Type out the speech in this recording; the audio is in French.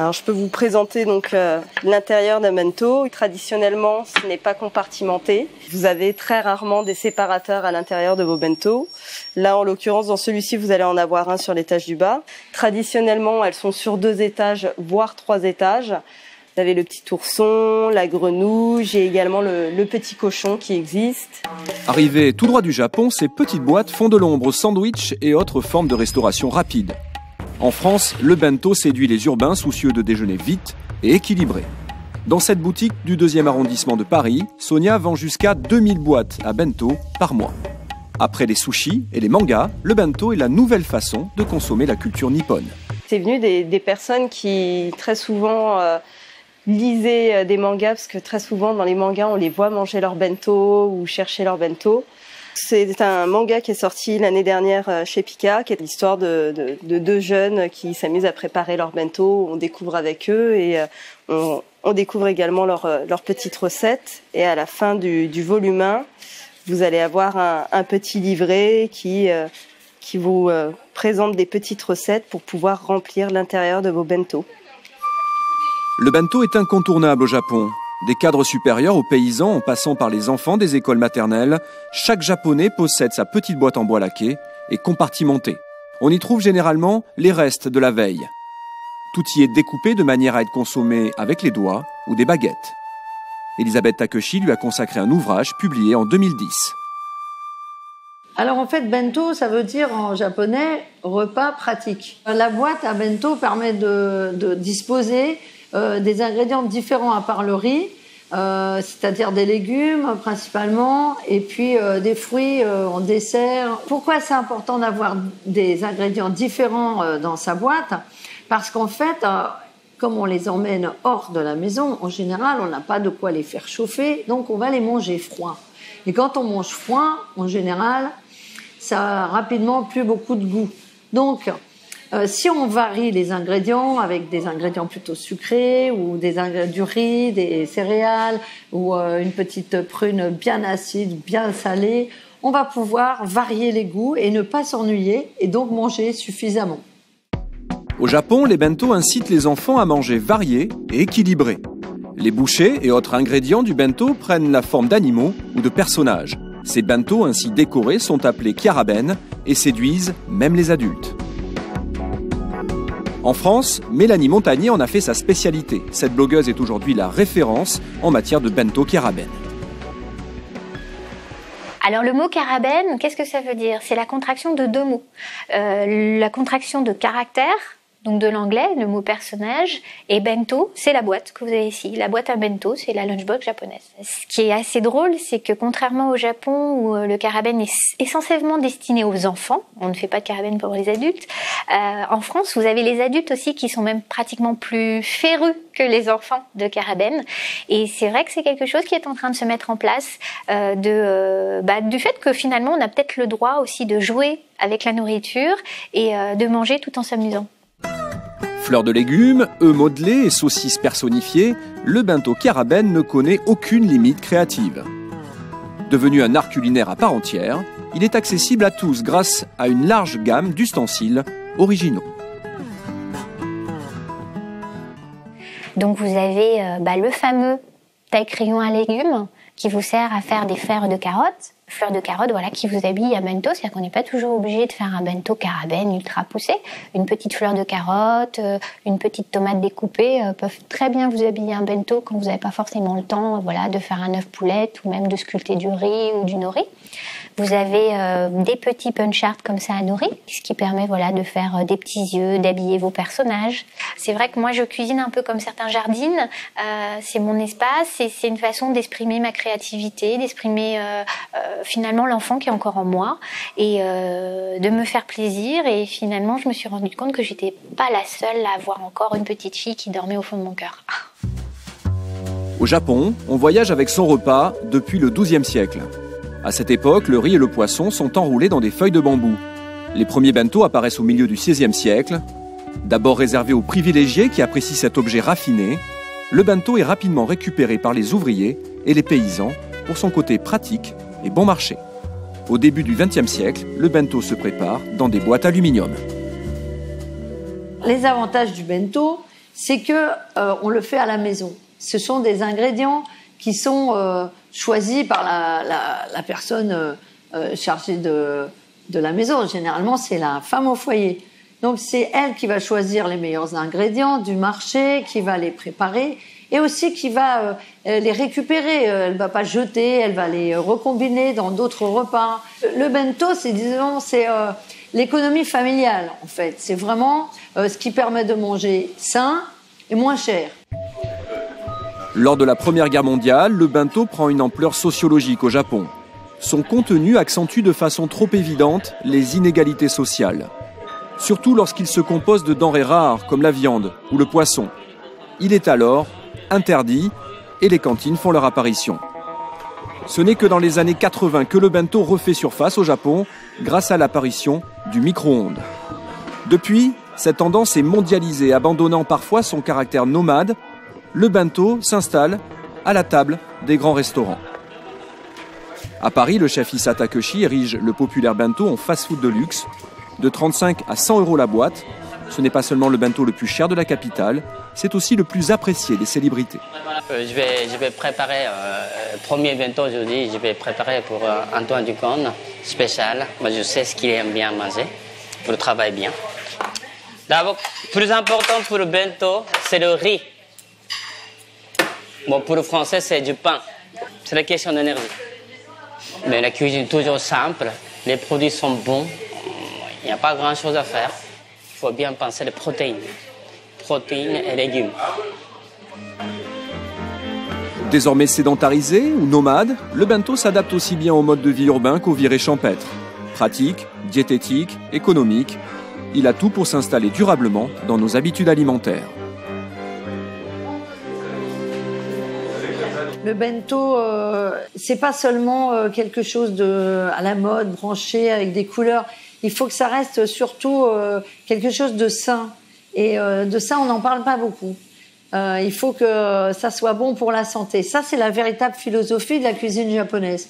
Alors je peux vous présenter donc l'intérieur d'un bento. Traditionnellement, ce n'est pas compartimenté. Vous avez très rarement des séparateurs à l'intérieur de vos bento. Là, en l'occurrence, dans celui-ci, vous allez en avoir un sur l'étage du bas. Traditionnellement, elles sont sur 2 étages, voire 3 étages. Vous avez le petit ourson, la grenouille et également le petit cochon qui existe. Arrivées tout droit du Japon, ces petites boîtes font de l'ombre aux sandwichs et autres formes de restauration rapide. En France, le bento séduit les urbains soucieux de déjeuner vite et équilibré. Dans cette boutique du 2e arrondissement de Paris, Sonia vend jusqu'à 2000 boîtes à bento par mois. Après les sushis et les mangas, le bento est la nouvelle façon de consommer la culture nippone. C'est venu des personnes qui très souvent lisaient des mangas, parce que très souvent dans les mangas on les voit manger leur bento ou chercher leur bento. C'est un manga qui est sorti l'année dernière chez Pika, qui est l'histoire de 2 jeunes qui s'amusent à préparer leur bento. On découvre avec eux et on découvre également leurs petites recettes. Et à la fin du volume 1, vous allez avoir un petit livret qui vous présente des petites recettes pour pouvoir remplir l'intérieur de vos bento. Le bento est incontournable au Japon. Des cadres supérieurs aux paysans en passant par les enfants des écoles maternelles, chaque Japonais possède sa petite boîte en bois laqué et compartimentée. On y trouve généralement les restes de la veille. Tout y est découpé de manière à être consommé avec les doigts ou des baguettes. Elisabeth Takeshi lui a consacré un ouvrage publié en 2010. Alors en fait, bento, ça veut dire en japonais repas pratique. La boîte à bento permet de disposer des ingrédients différents à part le riz, c'est-à-dire des légumes principalement, et puis des fruits en dessert. Pourquoi c'est important d'avoir des ingrédients différents dans sa boîte ? Parce qu'en fait, comme on les emmène hors de la maison, en général, on n'a pas de quoi les faire chauffer, donc on va les manger froids. Et quand on mange froid, en général, ça a rapidement plus beaucoup de goût. Donc, si on varie les ingrédients avec des ingrédients plutôt sucrés ou du riz, des céréales ou une petite prune bien acide, bien salée, on va pouvoir varier les goûts et ne pas s'ennuyer et donc manger suffisamment. Au Japon, les bento incitent les enfants à manger varié et équilibré. Les bouchées et autres ingrédients du bento prennent la forme d'animaux ou de personnages. Ces bento ainsi décorés sont appelés kyaraben et séduisent même les adultes. En France, Mélanie Montagnier en a fait sa spécialité. Cette blogueuse est aujourd'hui la référence en matière de bento kyaraben. Alors le mot kyaraben, qu'est-ce que ça veut dire ? C'est la contraction de 2 mots. La contraction de caractère, donc de l'anglais, le mot personnage, et bento, c'est la boîte que vous avez ici. La boîte à bento, c'est la lunchbox japonaise. Ce qui est assez drôle, c'est que contrairement au Japon où le kyaraben est essentiellement destiné aux enfants, on ne fait pas de kyaraben pour les adultes, en France, vous avez les adultes aussi qui sont même pratiquement plus férus que les enfants de kyaraben. Et c'est vrai que c'est quelque chose qui est en train de se mettre en place du fait que finalement, on a peut-être le droit aussi de jouer avec la nourriture et de manger tout en s'amusant. Fleurs de légumes, œufs modelés et saucisses personnifiées, le bento kyaraben ne connaît aucune limite créative. Devenu un art culinaire à part entière, il est accessible à tous grâce à une large gamme d'ustensiles originaux. Donc vous avez le fameux taille-crayon à légumes qui vous sert à faire des fleurs de carottes. Fleurs de carottes, voilà, qui vous habille à bento, c'est-à-dire qu'on n'est pas toujours obligé de faire un bento kyaraben ultra poussé. Une petite fleur de carotte, une petite tomate découpée peuvent très bien vous habiller un bento quand vous n'avez pas forcément le temps, de faire un œuf poulette ou même de sculpter du riz ou du nori. Vous avez des petits punch-art comme ça à nori, ce qui permet de faire des petits yeux, d'habiller vos personnages. C'est vrai que moi je cuisine un peu comme certains jardinent, c'est mon espace et c'est une façon d'exprimer ma créativité, d'exprimer finalement l'enfant qui est encore en moi et de me faire plaisir. Et finalement je me suis rendu compte que j'étais pas la seule à avoir encore une petite fille qui dormait au fond de mon cœur. Au Japon, on voyage avec son repas depuis le XIIe siècle. À cette époque, le riz et le poisson sont enroulés dans des feuilles de bambou. Les premiers bento apparaissent au milieu du XVIe siècle. D'abord réservé aux privilégiés qui apprécient cet objet raffiné, le bento est rapidement récupéré par les ouvriers et les paysans pour son côté pratique et bon marché. Au début du XXe siècle, le bento se prépare dans des boîtes aluminium. Les avantages du bento, c'est que on le fait à la maison. Ce sont des ingrédients qui sont choisis par la personne chargée de la maison. Généralement, c'est la femme au foyer. Donc, c'est elle qui va choisir les meilleurs ingrédients du marché, qui va les préparer et aussi qui va les récupérer. Elle va pas jeter, elle va les recombiner dans d'autres repas. Le bento, c'est l'économie familiale, en fait. C'est vraiment ce qui permet de manger sain et moins cher. Lors de la Première Guerre mondiale, le bento prend une ampleur sociologique au Japon. Son contenu accentue de façon trop évidente les inégalités sociales. Surtout lorsqu'il se compose de denrées rares comme la viande ou le poisson. Il est alors interdit et les cantines font leur apparition. Ce n'est que dans les années 80 que le bento refait surface au Japon grâce à l'apparition du micro-ondes. Depuis, cette tendance est mondialisée, abandonnant parfois son caractère nomade. Le bento s'installe à la table des grands restaurants. À Paris, le chef Issa Takeshi érige le populaire bento en fast-food de luxe, de 35 à 100 € la boîte. Ce n'est pas seulement le bento le plus cher de la capitale, c'est aussi le plus apprécié des célébrités. Je vais préparer le premier bento aujourd'hui. Je vais préparer pour Antoine Ducon, spécial. Moi, je sais ce qu'il aime bien manger, pour le travail bien. D'abord, plus important pour le bento, c'est le riz. Bon, pour le français, c'est du pain. C'est la question d'énergie. Mais la cuisine est toujours simple. Les produits sont bons. Il n'y a pas grand-chose à faire. Il faut bien penser les protéines. Protéines et légumes. Désormais sédentarisé ou nomade, le bento s'adapte aussi bien au mode de vie urbain qu'aux virées champêtres. Pratique, diététique, économique, il a tout pour s'installer durablement dans nos habitudes alimentaires. Le bento, c'est pas seulement quelque chose à la mode, branché avec des couleurs. Il faut que ça reste surtout quelque chose de sain. Et de ça, on n'en parle pas beaucoup. Il faut que ça soit bon pour la santé. Ça, c'est la véritable philosophie de la cuisine japonaise.